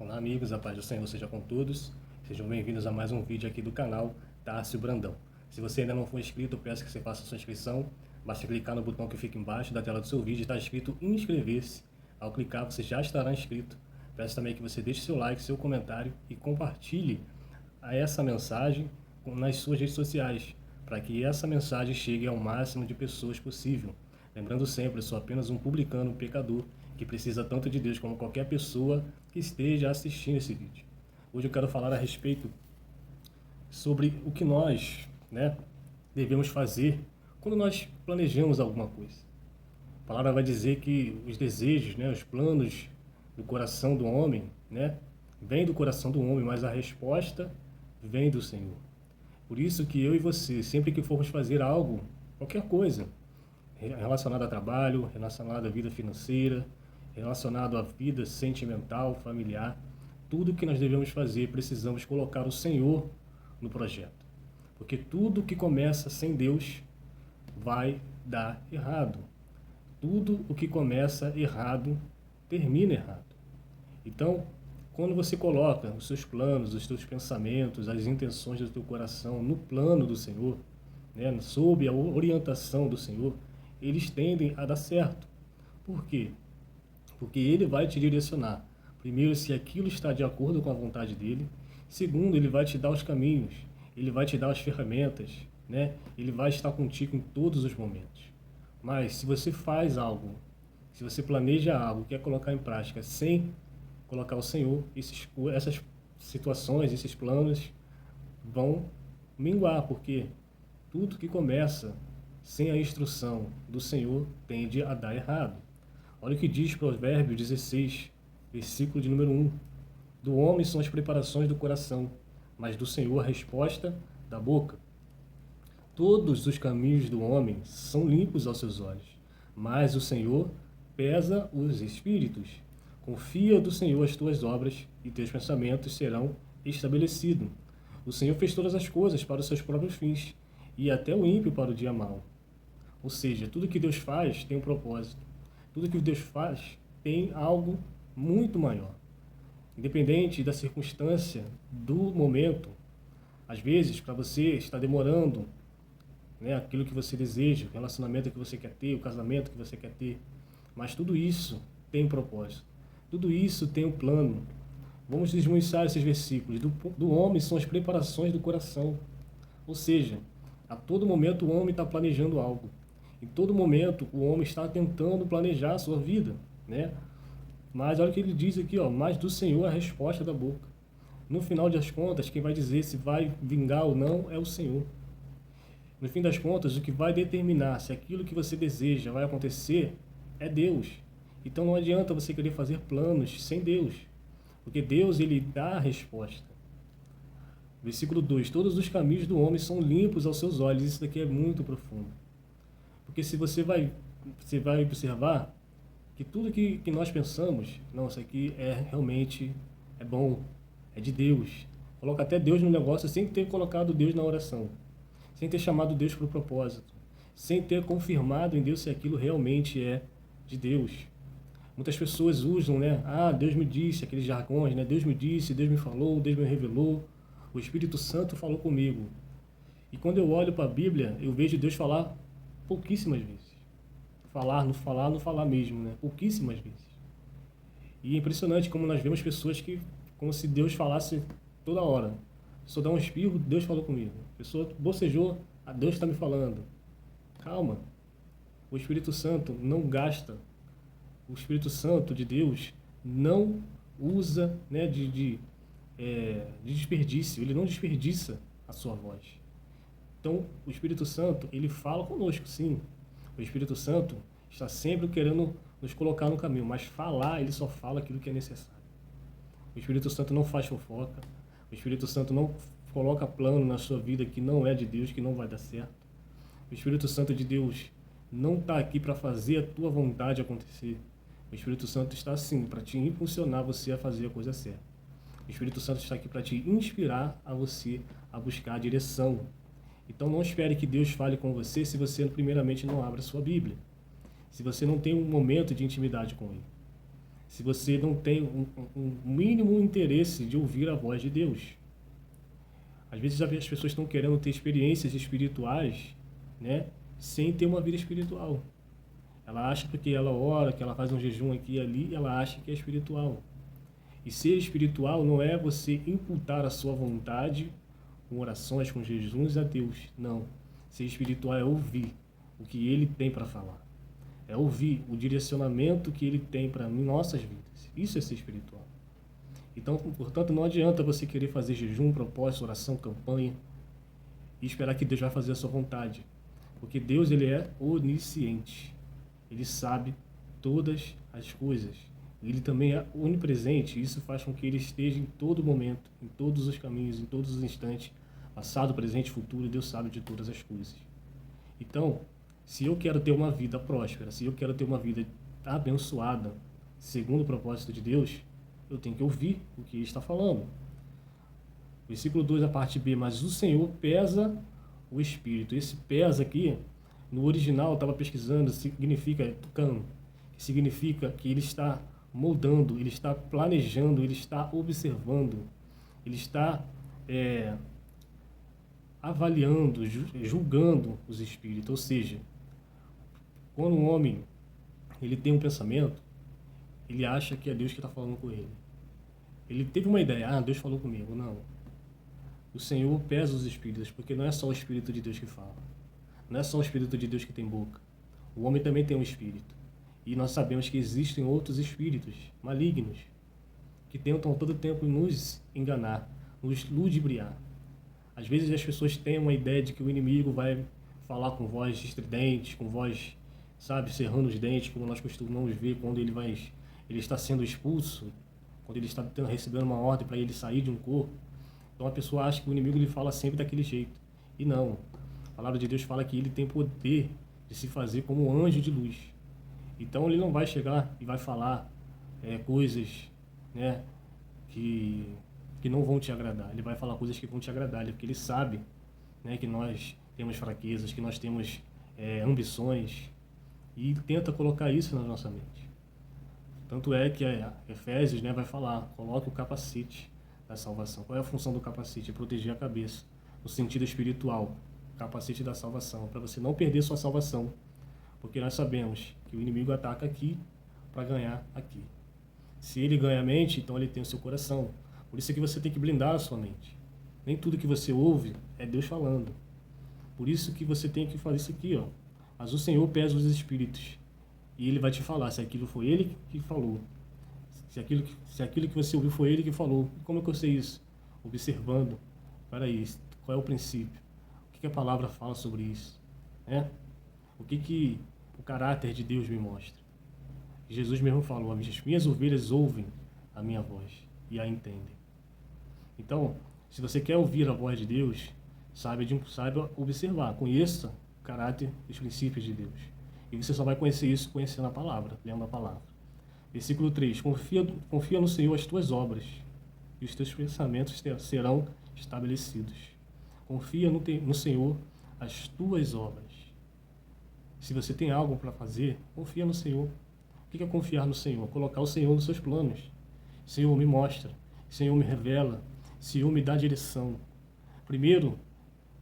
Olá amigos, a paz do Senhor seja com todos. Sejam bem-vindos a mais um vídeo aqui do canal Tárcio Brandão. Se você ainda não for inscrito, peço que você faça a sua inscrição. Basta clicar no botão que fica embaixo da tela do seu vídeo e está escrito inscrever-se. Ao clicar você já estará inscrito. Peço também que você deixe seu like, seu comentário e compartilhe essa mensagem nas suas redes sociais, para que essa mensagem chegue ao máximo de pessoas possível. Lembrando sempre, eu sou apenas um publicano, um pecador, que precisa tanto de Deus como qualquer pessoa que esteja assistindo esse vídeo. Hoje eu quero falar a respeito sobre o que nós, devemos fazer quando nós planejamos alguma coisa. A palavra vai dizer que os desejos, os planos do coração do homem, vêm do coração do homem, mas a resposta vem do Senhor. Por isso que eu e você, sempre que formos fazer algo, qualquer coisa, relacionado a trabalho, relacionado à vida financeira, relacionado à vida sentimental, familiar, tudo que nós devemos fazer, precisamos colocar o Senhor no projeto. Porque tudo que começa sem Deus vai dar errado. Tudo o que começa errado, termina errado. Então, quando você coloca os seus planos, os seus pensamentos, as intenções do teu coração no plano do Senhor, sob a orientação do Senhor, eles tendem a dar certo. Por quê? Porque Ele vai te direcionar. Primeiro, se aquilo está de acordo com a vontade dEle. Segundo, Ele vai te dar os caminhos. Ele vai te dar as ferramentas. Ele vai estar contigo em todos os momentos. Mas, se você faz algo, se você planeja algo, quer colocar em prática sem colocar o Senhor, essas situações, esses planos vão minguar, porque tudo que começa sem a instrução do Senhor tende a dar errado. Olha o que diz Provérbios 16, versículo de número 1. Do homem são as preparações do coração, mas do Senhor a resposta da boca. Todos os caminhos do homem são limpos aos seus olhos, mas o Senhor pesa os espíritos. Confia do Senhor as tuas obras e teus pensamentos serão estabelecidos. O Senhor fez todas as coisas para os seus próprios fins e até o ímpio para o dia mau. Ou seja, tudo que Deus faz tem um propósito. Tudo que Deus faz tem algo muito maior. Independente da circunstância, do momento, às vezes, para você está demorando aquilo que você deseja, o relacionamento que você quer ter, o casamento que você quer ter, mas tudo isso tem um propósito. Tudo isso tem um plano. Vamos desmiuçar esses versículos. Do homem são as preparações do coração. Ou seja, a todo momento o homem está planejando algo. Em todo momento o homem está tentando planejar a sua vida. Mas olha o que ele diz aqui, mas do Senhor a resposta da boca. No final das contas, quem vai dizer se vai vingar ou não é o Senhor. No fim das contas, o que vai determinar se aquilo que você deseja vai acontecer é Deus. Então não adianta você querer fazer planos sem Deus, porque Deus, Ele dá a resposta. Versículo 2, todos os caminhos do homem são limpos aos seus olhos. Isso daqui é muito profundo. Porque se você vai observar que tudo que nós pensamos, não, isso aqui realmente é bom, é de Deus. Coloca até Deus no negócio sem ter colocado Deus na oração, sem ter chamado Deus para o propósito, sem ter confirmado em Deus se aquilo realmente é de Deus. Muitas pessoas usam, Deus me disse, aqueles jargões, Deus me disse, Deus me falou, Deus me revelou, o Espírito Santo falou comigo. E quando eu olho para a Bíblia, eu vejo Deus falar pouquíssimas vezes. Falar, não falar mesmo, pouquíssimas vezes. E é impressionante como nós vemos pessoas que, como se Deus falasse toda hora. A pessoa dá um espirro, Deus falou comigo. A pessoa bocejou, Deus está me falando. Calma. O Espírito Santo não gasta. O Espírito Santo de Deus não usa de desperdício. Ele não desperdiça a sua voz. Então, o Espírito Santo, ele fala conosco, sim. O Espírito Santo está sempre querendo nos colocar no caminho, mas falar, ele só fala aquilo que é necessário. O Espírito Santo não faz fofoca. O Espírito Santo não coloca plano na sua vida que não é de Deus, que não vai dar certo. O Espírito Santo de Deus não está aqui para fazer a tua vontade acontecer. O Espírito Santo está sim para te impulsionar você a fazer a coisa certa. O Espírito Santo está aqui para te inspirar a você a buscar a direção. Então não espere que Deus fale com você se você primeiramente não abre a sua Bíblia. Se você não tem um momento de intimidade com Ele. se você não tem um mínimo interesse de ouvir a voz de Deus. Às vezes as pessoas estão querendo ter experiências espirituais, né, sem ter uma vida espiritual. Ela acha porque ela ora, que ela faz um jejum aqui e ali, ela acha que é espiritual. E ser espiritual não é você imputar a sua vontade com orações, com jejuns a Deus. Não. Ser espiritual é ouvir o que Ele tem para falar. É ouvir o direcionamento que Ele tem para nossas vidas. Isso é ser espiritual. Então, portanto, não adianta você querer fazer jejum, propósito, oração, campanha e esperar que Deus vai fazer a sua vontade. Porque Deus, Ele é onisciente. Ele sabe todas as coisas. Ele também é onipresente. Isso faz com que Ele esteja em todo momento, em todos os caminhos, em todos os instantes, passado, presente, futuro. Deus sabe de todas as coisas. Então, se eu quero ter uma vida próspera, se eu quero ter uma vida abençoada, segundo o propósito de Deus, eu tenho que ouvir o que Ele está falando. Versículo 2, a parte B. Mas o Senhor pesa o Espírito. Esse pesa aqui, no original, eu estava pesquisando, significa tucano, que significa que Ele está moldando, Ele está planejando, Ele está observando, Ele está avaliando, julgando os espíritos. Ou seja, quando um homem ele tem um pensamento, ele acha que é Deus que está falando com ele. Ele teve uma ideia, Deus falou comigo. Não. O Senhor pesa os espíritos, porque não é só o Espírito de Deus que fala. Não é só o Espírito de Deus que tem boca. O homem também tem um espírito. E nós sabemos que existem outros espíritos malignos que tentam todo tempo nos enganar, nos ludibriar. Às vezes as pessoas têm uma ideia de que o inimigo vai falar com voz estridente, com voz, sabe, cerrando os dentes, como nós costumamos ver quando ele está sendo expulso, quando ele está recebendo uma ordem para ele sair de um corpo. Então a pessoa acha que o inimigo lhe fala sempre daquele jeito. E não. A palavra de Deus fala que ele tem poder de se fazer como um anjo de luz. Então ele não vai chegar e vai falar coisas, né, que não vão te agradar. Ele vai falar coisas que vão te agradar, porque ele sabe, né, que nós temos fraquezas, que nós temos ambições, e tenta colocar isso na nossa mente. Tanto é que Efésios, né, vai falar, coloque o capacete da salvação. Qual é a função do capacete? É proteger a cabeça, no sentido espiritual, capacete da salvação, para você não perder sua salvação, porque nós sabemos que o inimigo ataca aqui para ganhar aqui. Se ele ganha a mente, então ele tem o seu coração. Por isso é que você tem que blindar a sua mente. Nem tudo que você ouve é Deus falando. Por isso que você tem que fazer isso aqui, ó. Mas o Senhor pesa os espíritos. E Ele vai te falar se aquilo foi Ele que falou. Se aquilo que você ouviu foi Ele que falou. Como é que eu sei isso? Observando. Peraí, qual é o princípio? O que a palavra fala sobre isso? O que o caráter de Deus me mostra? Jesus mesmo falou, as minhas ovelhas ouvem a minha voz e a entendem. Então, se você quer ouvir a voz de Deus, saiba observar, conheça o caráter e os princípios de Deus. E você só vai conhecer isso conhecendo a palavra, lendo a palavra. Versículo 3, confia no Senhor as tuas obras, e os teus pensamentos serão estabelecidos. Confia no Senhor as tuas obras. Se você tem algo para fazer, confia no Senhor. O que é confiar no Senhor? Colocar o Senhor nos seus planos. Senhor, me mostra. Senhor, me revela. Senhor, me dá direção. Primeiro,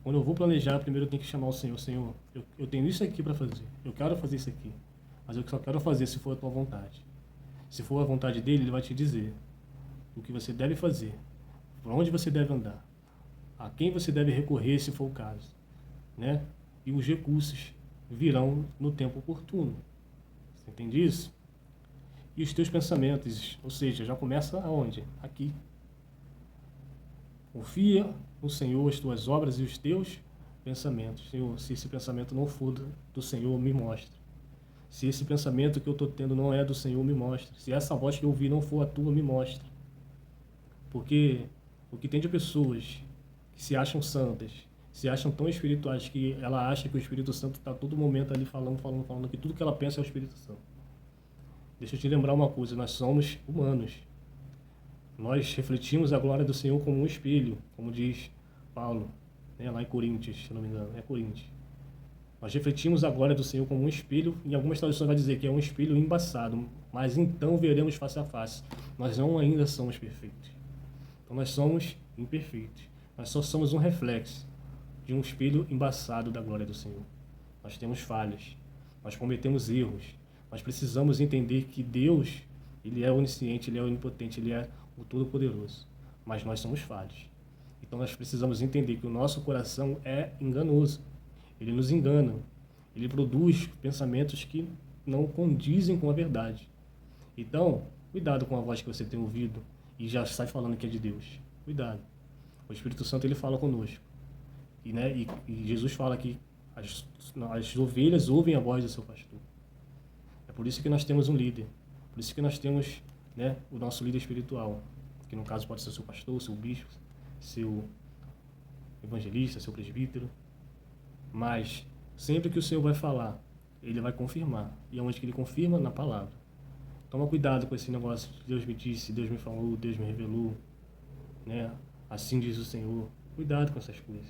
quando eu vou planejar, primeiro eu tenho que chamar o Senhor. Senhor, eu tenho isso aqui para fazer. Eu quero fazer isso aqui. Mas eu só quero fazer se for a tua vontade. Se for a vontade dele, ele vai te dizer o que você deve fazer, por onde você deve andar, a quem você deve recorrer se for o caso, né? E os recursos virão no tempo oportuno. Você entende isso? E os teus pensamentos, ou seja, já começa aonde? Aqui. Confia no Senhor as tuas obras e os teus pensamentos. Senhor, se esse pensamento não for do Senhor, me mostra. Se esse pensamento que eu estou tendo não é do Senhor, me mostra. Se essa voz que eu ouvi não for a tua, me mostra. Porque o que tem de pessoas que se acham santas, se acham tão espirituais, que ela acha que o Espírito Santo está a todo momento ali falando, que tudo que ela pensa é o Espírito Santo. Deixa eu te lembrar uma coisa, nós somos humanos. Nós refletimos a glória do Senhor como um espelho, como diz Paulo, né, lá em Coríntios, se não me engano, é Coríntios. Nós refletimos a glória do Senhor como um espelho, em algumas traduções vai dizer que é um espelho embaçado, mas então veremos face a face. Nós não ainda somos perfeitos. Então nós somos imperfeitos. Nós só somos um reflexo de um espelho embaçado da glória do Senhor. Nós temos falhas, nós cometemos erros. Nós precisamos entender que Deus, Ele é onisciente, Ele é onipotente, Ele é o Todo-Poderoso. Mas nós somos falhos. Então nós precisamos entender que o nosso coração é enganoso. Ele nos engana. Ele produz pensamentos que não condizem com a verdade. Então, cuidado com a voz que você tem ouvido e já sai falando que é de Deus. Cuidado. O Espírito Santo, ele fala conosco. E Jesus fala que as ovelhas ouvem a voz do seu pastor. É por isso que nós temos um líder. Por isso que nós temos, né, o nosso líder espiritual, que no caso pode ser seu pastor, seu bispo, seu evangelista, seu presbítero. Mas sempre que o Senhor vai falar, Ele vai confirmar. E aonde que Ele confirma? Na palavra. Toma cuidado com esse negócio. Deus me disse, Deus me falou, Deus me revelou, né? Assim diz o Senhor. Cuidado com essas coisas.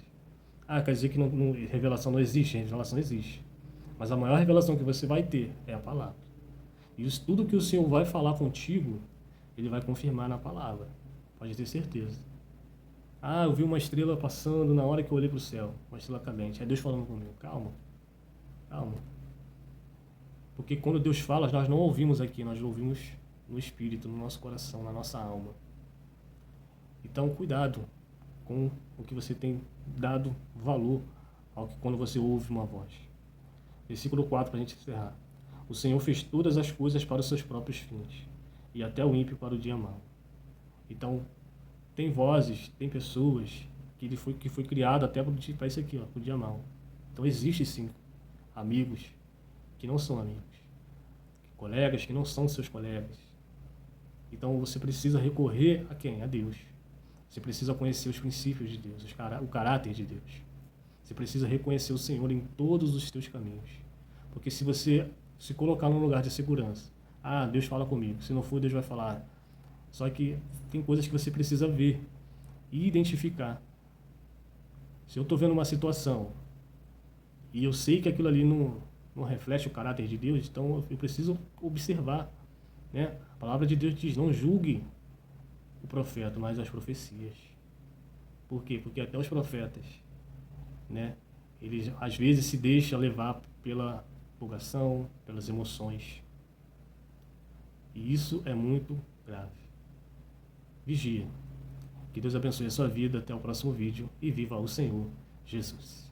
Quer dizer que revelação não existe? Revelação existe. Mas a maior revelação que você vai ter é a palavra. E isso, tudo que o Senhor vai falar contigo, Ele vai confirmar na palavra. Pode ter certeza. Eu vi uma estrela passando na hora que eu olhei para o céu. Uma estrela cadente. É Deus falando comigo. Calma. Calma. Porque quando Deus fala, nós não ouvimos aqui, nós ouvimos no Espírito, no nosso coração, na nossa alma. Então, cuidado com o que você tem dado valor ao que quando você ouve uma voz. Versículo 4, para a gente encerrar. O Senhor fez todas as coisas para os seus próprios fins, e até o ímpio para o dia mau. Então, tem vozes, tem pessoas que foi criado até para isso aqui, para o dia mau. Então, existe sim amigos que não são amigos, colegas que não são seus colegas. Então, você precisa recorrer a quem? A Deus. Você precisa conhecer os princípios de Deus, o caráter de Deus. Você precisa reconhecer o Senhor em todos os teus caminhos. Porque se você se colocar num lugar de segurança, Deus fala comigo, se não for, Deus vai falar. Só que tem coisas que você precisa ver e identificar. Se eu estou vendo uma situação e eu sei que aquilo ali não reflete o caráter de Deus, então eu preciso observar, né? A palavra de Deus diz, não julgue o profeta, mas as profecias. Por quê? Porque até os profetas, né, eles às vezes se deixam levar pela empolgação, pelas emoções. E isso é muito grave. Vigia. Que Deus abençoe a sua vida. Até o próximo vídeo. E viva o Senhor Jesus.